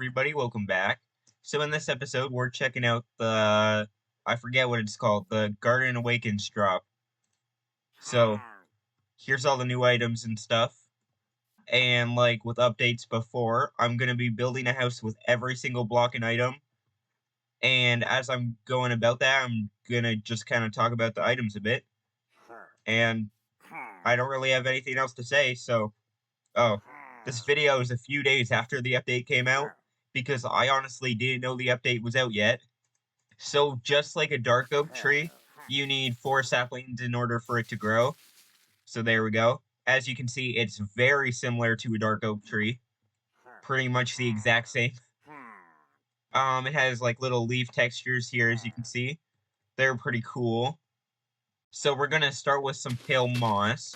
everybody, welcome back. So in this episode, we're checking out I forget what it's called, the Garden Awakens drop. So, here's all the new items and stuff. And like with updates before, I'm going to be building a house with every single block and item. And as I'm going about that, I'm going to just kind of talk about the items a bit. And I don't really have anything else to say, so... Oh, this video is a few days after the update came out, because I honestly didn't know the update was out yet. So just like a dark oak tree, you need 4 saplings in order for it to grow. So there we go. As you can see, it's very similar to a dark oak tree. Pretty much the exact same. It has like little leaf textures here, as you can see. They're pretty cool. So we're gonna start with some pale moss,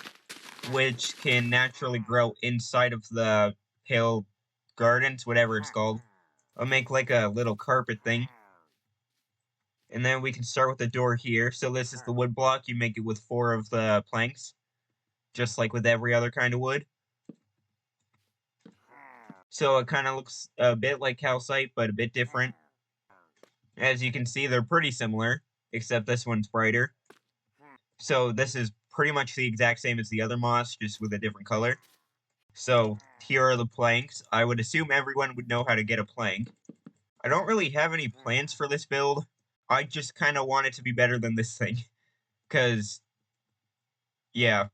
which can naturally grow inside of the pale gardens, whatever it's called. I'll make like a little carpet thing. And then we can start with the door here. So this is the wood block. You make it with 4 of the planks, just like with every other kind of wood. So it kind of looks a bit like calcite, but a bit different. As you can see, they're pretty similar, except this one's brighter. So this is pretty much the exact same as the other moss, just with a different color. So here are the planks. I would assume everyone would know how to get a plank. I don't really have any plans for this build. I just kind of want it to be better than this thing. Because, yeah.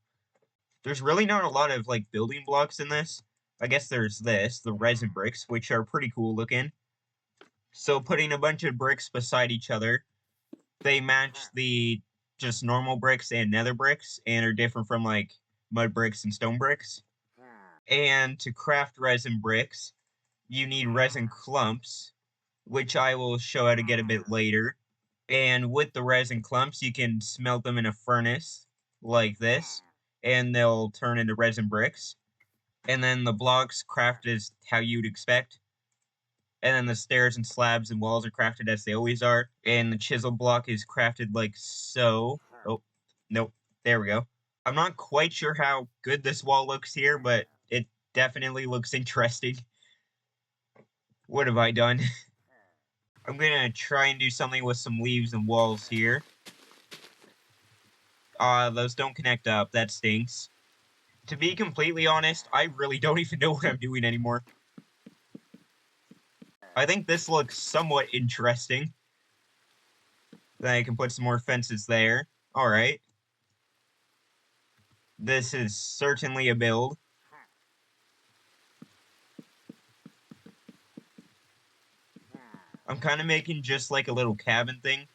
There's really not a lot of, like, building blocks in this. I guess there's this, the resin bricks, which are pretty cool looking. So putting a bunch of bricks beside each other, they match the just normal bricks and nether bricks, and are different from, like, mud bricks and stone bricks. And to craft resin bricks, you need resin clumps, which I will show how to get a bit later. And with the resin clumps, you can smelt them in a furnace, like this, and they'll turn into resin bricks. And then the blocks crafted as how you'd expect. And then the stairs and slabs and walls are crafted as they always are. And the chisel block is crafted like so. Oh, nope, there we go. I'm not quite sure how good this wall looks here, but it definitely looks interesting. What have I done? I'm gonna try and do something with some leaves and walls here. Those don't connect up. That stinks. To be completely honest, I really don't even know what I'm doing anymore. I think this looks somewhat interesting. Then I can put some more fences there. Alright. This is certainly a build. I'm kind of making just like a little cabin thing.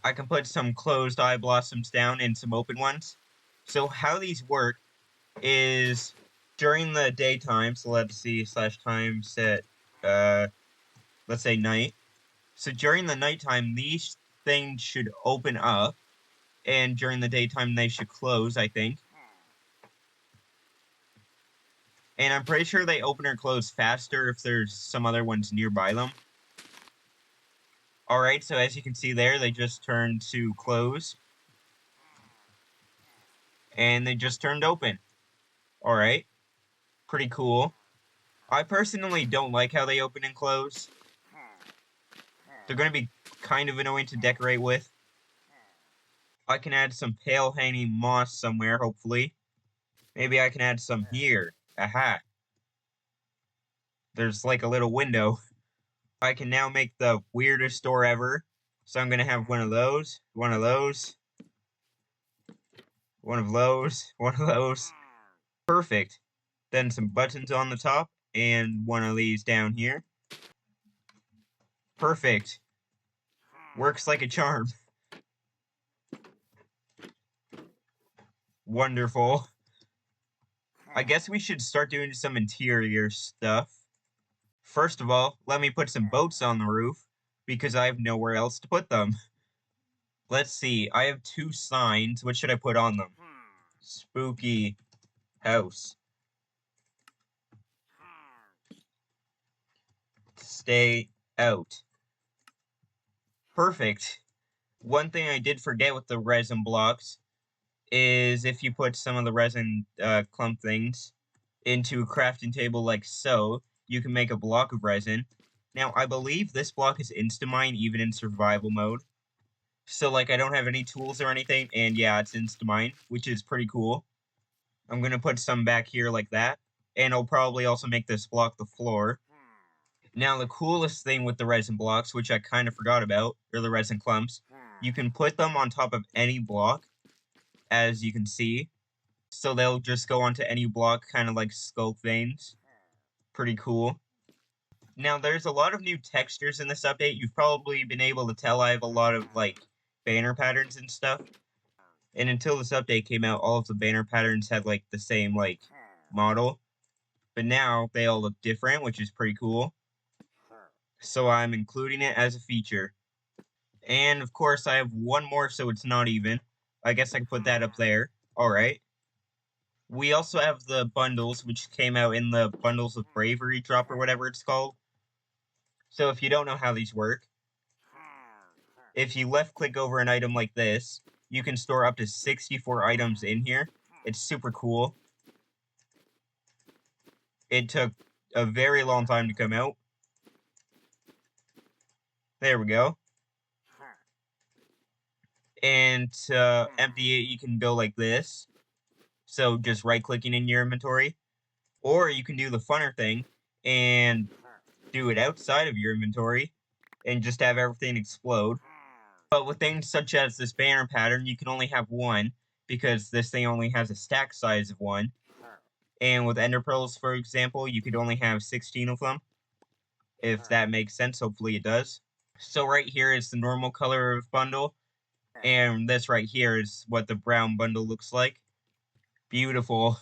I can put some closed eye blossoms down and some open ones. So how these work is during the daytime, so let's see, /time set, let's say night. So during the nighttime, these things should open up, and during the daytime, they should close, I think. And I'm pretty sure they open or close faster if there's some other ones nearby them. Alright, so as you can see there, they just turned to close. And they just turned open. Alright. Pretty cool. I personally don't like how they open and close. They're going to be kind of annoying to decorate with. I can add some pale hanging moss somewhere, hopefully. Maybe I can add some here. Aha. There's like a little window. I can now make the weirdest door ever. So I'm going to have one of those, one of those, one of those, one of those. Perfect. Then some buttons on the top, and one of these down here. Perfect. Works like a charm. Wonderful. I guess we should start doing some interior stuff. First of all, let me put some boats on the roof, because I have nowhere else to put them. Let's see, I have 2 signs. What should I put on them? Spooky house. Stay out. Perfect. One thing I did forget with the resin blocks is if you put some of the resin clump things into a crafting table like so, you can make a block of resin. Now, I believe this block is insta-mine even in survival mode. So, like, I don't have any tools or anything, and yeah, it's insta-mine, which is pretty cool. I'm gonna put some back here like that, and I'll probably also make this block the floor. Now, the coolest thing with the resin blocks, which I kind of forgot about, are the resin clumps. You can put them on top of any block, as you can see. So they'll just go onto any block, kind of like sculk veins. Pretty cool. Now, there's a lot of new textures in this update. You've probably been able to tell I have a lot of, like, banner patterns and stuff. And until this update came out, all of the banner patterns had, like, the same, like, model. But now, they all look different, which is pretty cool. So I'm including it as a feature. And, of course, I have one more, so it's not even. I guess I can put that up there. Alright. We also have the bundles, which came out in the Bundles of Bravery drop, or whatever it's called. So if you don't know how these work, if you left-click over an item like this, you can store up to 64 items in here. It's super cool. It took a very long time to come out. There we go. And to empty it, you can go like this. So just right-clicking in your inventory. Or you can do the funner thing and do it outside of your inventory and just have everything explode. But with things such as this banner pattern, you can only have one because this thing only has a stack size of 1. And with ender pearls, for example, you could only have 16 of them. If that makes sense, hopefully it does. So right here is the normal color of bundle. And this right here is what the brown bundle looks like. Beautiful.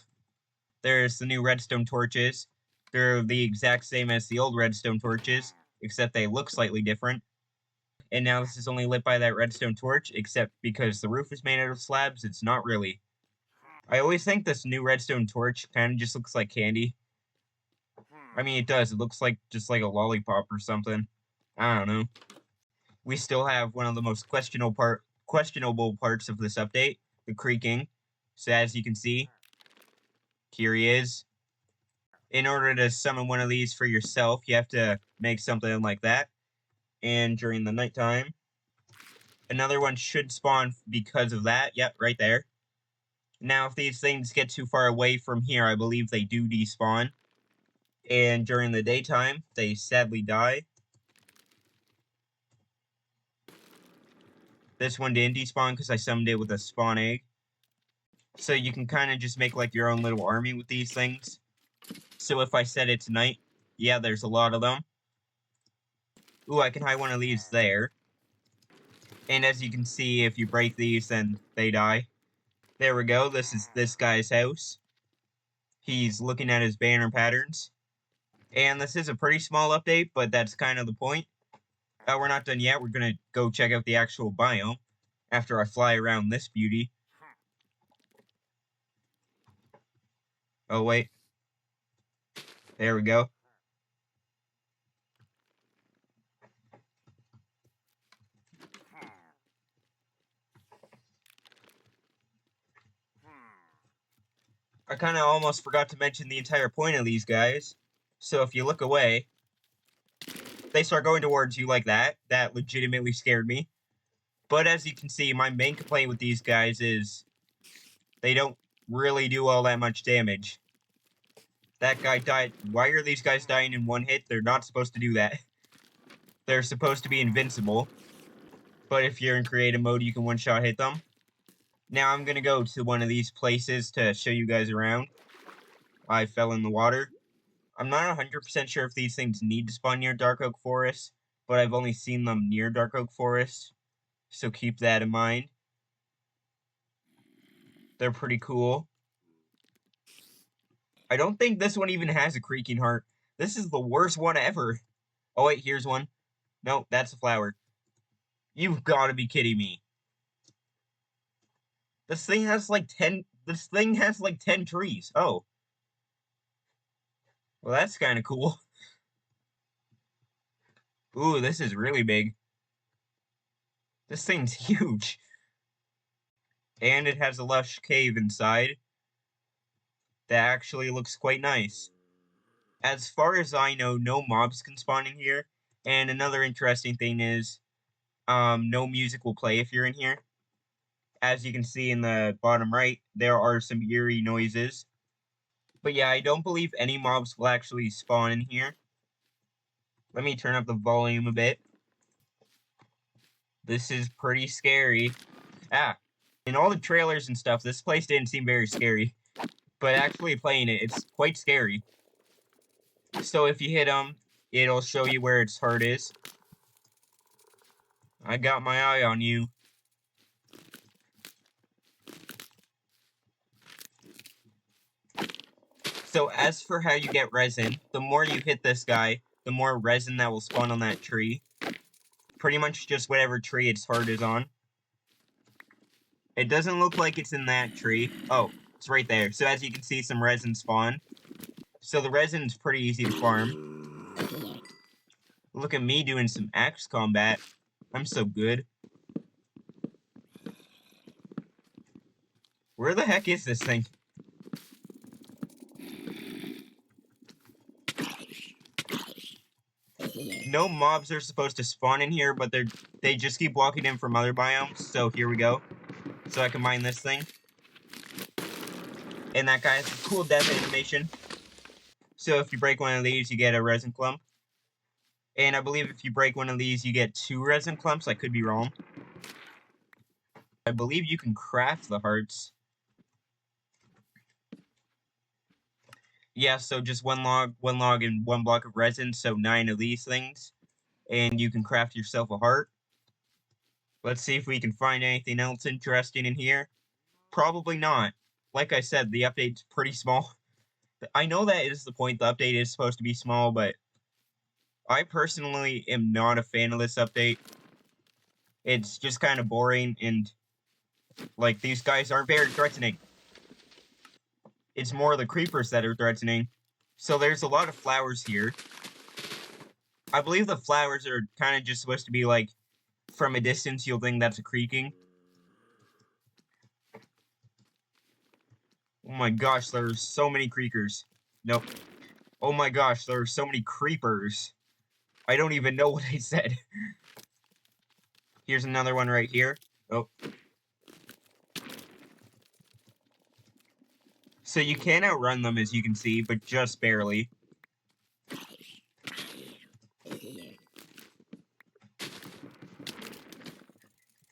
There's the new redstone torches. They're the exact same as the old redstone torches, except they look slightly different. And now this is only lit by that redstone torch, except because the roof is made out of slabs, it's not really. I always think this new redstone torch kind of just looks like candy. I mean, it does. It looks like just like a lollipop or something. I don't know. We still have one of the most questionable parts of this update, the creaking. So as you can see, here he is. In order to summon one of these for yourself, you have to make something like that. And during the nighttime, another one should spawn because of that. Yep, right there. Now, if these things get too far away from here, I believe they do despawn. And during the daytime, they sadly die. This one didn't despawn because I summoned it with a spawn egg. So you can kind of just make like your own little army with these things. So if I set it tonight, yeah, there's a lot of them. Ooh, I can hide one of these there. And as you can see, if you break these, then they die. There we go. This is this guy's house. He's looking at his banner patterns. And this is a pretty small update, but that's kind of the point. We're not done yet. We're going to go check out the actual biome after I fly around this beauty. Oh, wait. There we go. I kind of almost forgot to mention the entire point of these guys. So if you look away, they start going towards you like that. That legitimately scared me. But as you can see, my main complaint with these guys is they don't really do all that much damage. That guy died. Why are these guys dying in one hit? They're not supposed to do that. They're supposed to be invincible. But if you're in creative mode, you can one-shot hit them. Now I'm going to go to one of these places to show you guys around. I fell in the water. I'm not 100% sure if these things need to spawn near Dark Oak Forest, but I've only seen them near Dark Oak Forest, so keep that in mind. They're pretty cool. I don't think this one even has a creaking heart. This is the worst one ever. Oh wait, here's one. No, that's a flower. You've got to be kidding me. This thing has like 10 trees. Oh. Well, that's kind of cool. Ooh, this is really big. This thing's huge. And it has a lush cave inside that actually looks quite nice. As far as I know, no mobs can spawn in here. And another interesting thing is, no music will play if you're in here. As you can see in the bottom right, there are some eerie noises. But yeah, I don't believe any mobs will actually spawn in here. Let me turn up the volume a bit. This is pretty scary. Ah, in all the trailers and stuff, this place didn't seem very scary. But actually playing it, it's quite scary. So if you hit them, it'll show you where its heart is. I got my eye on you. So as for how you get resin, the more you hit this guy, the more resin that will spawn on that tree. Pretty much just whatever tree its heart is on. It doesn't look like it's in that tree. Oh, it's right there. So as you can see, some resin spawned. So the resin's pretty easy to farm. Look at me doing some axe combat. I'm so good. Where the heck is this thing? No mobs are supposed to spawn in here, but they just keep walking in from other biomes. So here we go. So I can mine this thing. And that guy has a cool death animation. So if you break one of these, you get a resin clump. And I believe if you break one of these, you get 2 resin clumps. I could be wrong. I believe you can craft the hearts. Yeah, so just one log, and 1 block of resin, so 9 of these things. And you can craft yourself a heart. Let's see if we can find anything else interesting in here. Probably not. Like I said, the update's pretty small. I know that is the point. The update is supposed to be small, but I personally am not a fan of this update. It's just kind of boring, and like, these guys aren't very threatening. It's more the creepers that are threatening. So there's a lot of flowers here. I believe the flowers are kind of just supposed to be like, from a distance, you'll think that's a creaking. Oh my gosh, there's so many creakers. Nope. Oh my gosh, there are so many creepers. I don't even know what I said. Here's another one right here. Oh. So you can outrun them, as you can see, but just barely.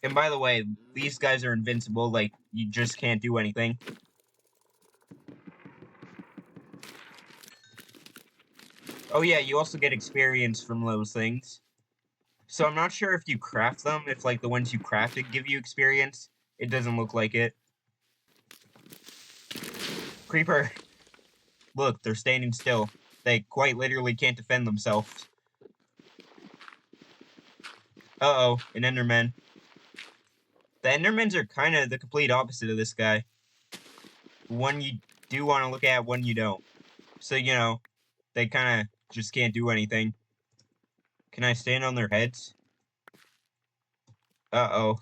And by the way, these guys are invincible, like, you just can't do anything. Oh yeah, you also get experience from those things. So I'm not sure if you craft them, if like the ones you crafted give you experience. It doesn't look like it. Creeper! Look, they're standing still. They quite literally can't defend themselves. Uh-oh, an Enderman. The Endermans are kind of the complete opposite of this guy. One you do want to look at, one you don't. So, you know, they kind of just can't do anything. Can I stand on their heads? Uh-oh.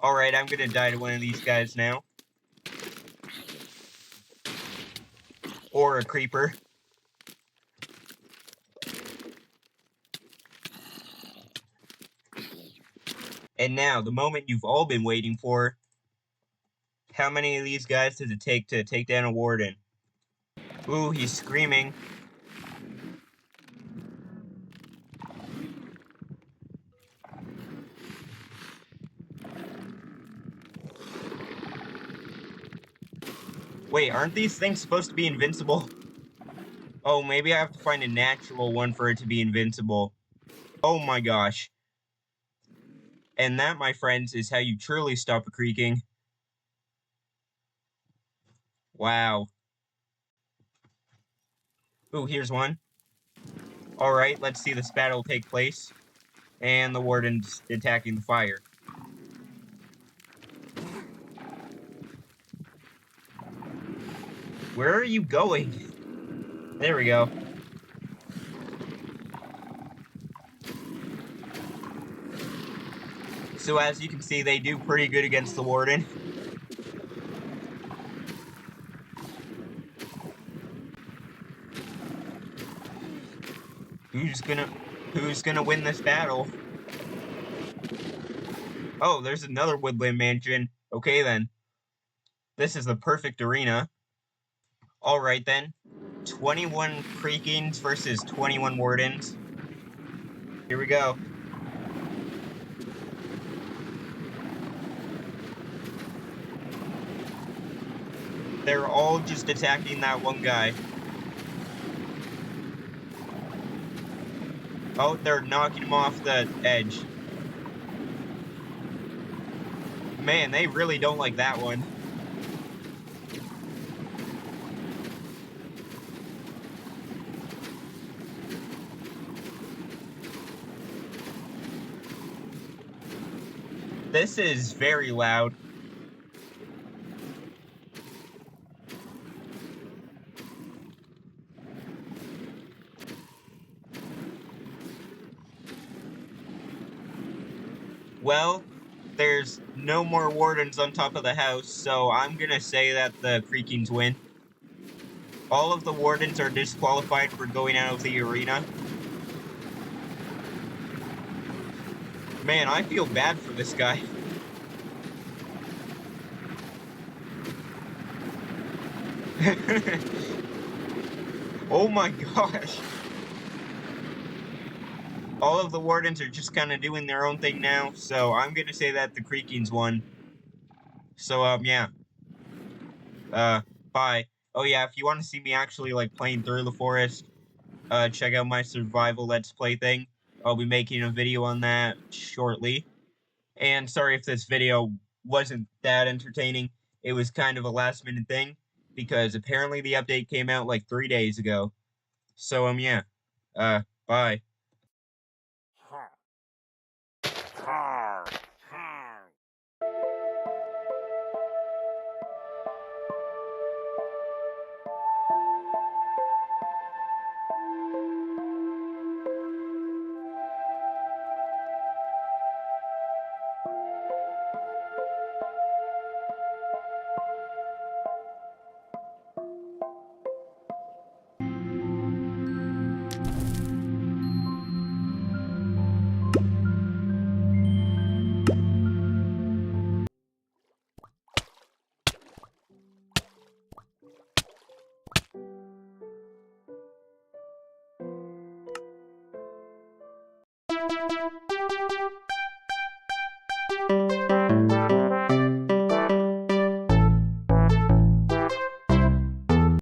Alright, I'm gonna die to one of these guys now. Or a creeper. And now, the moment you've all been waiting for. How many of these guys does it take to take down a warden? Ooh, he's screaming. Wait, aren't these things supposed to be invincible? Oh, maybe I have to find a natural one for it to be invincible. Oh my gosh. And that, my friends, is how you truly stop a creaking. Wow. Ooh, here's one. Alright, let's see this battle take place. And the warden's attacking the fire. Where are you going? There we go. So as you can see, they do pretty good against the warden. Who's gonna win this battle? Oh, there's another woodland mansion. Okay then. This is the perfect arena. Alright then. 21 Creakings versus 21 Wardens. Here we go. They're all just attacking that one guy. Oh, they're knocking him off the edge. Man, they really don't like that one. This is very loud. Well, there's no more wardens on top of the house, so I'm gonna say that the Creakings win. All of the wardens are disqualified for going out of the arena. Man, I feel bad for this guy. Oh my gosh. All of the wardens are just kind of doing their own thing now, so I'm gonna say that the Creakings won. So, yeah. Bye. Oh yeah, if you want to see me actually, like, playing through the forest, check out my survival let's play thing. I'll be making a video on that shortly. And sorry if this video wasn't that entertaining. It was kind of a last minute thing, because apparently the update came out like 3 days ago. So, yeah. Bye.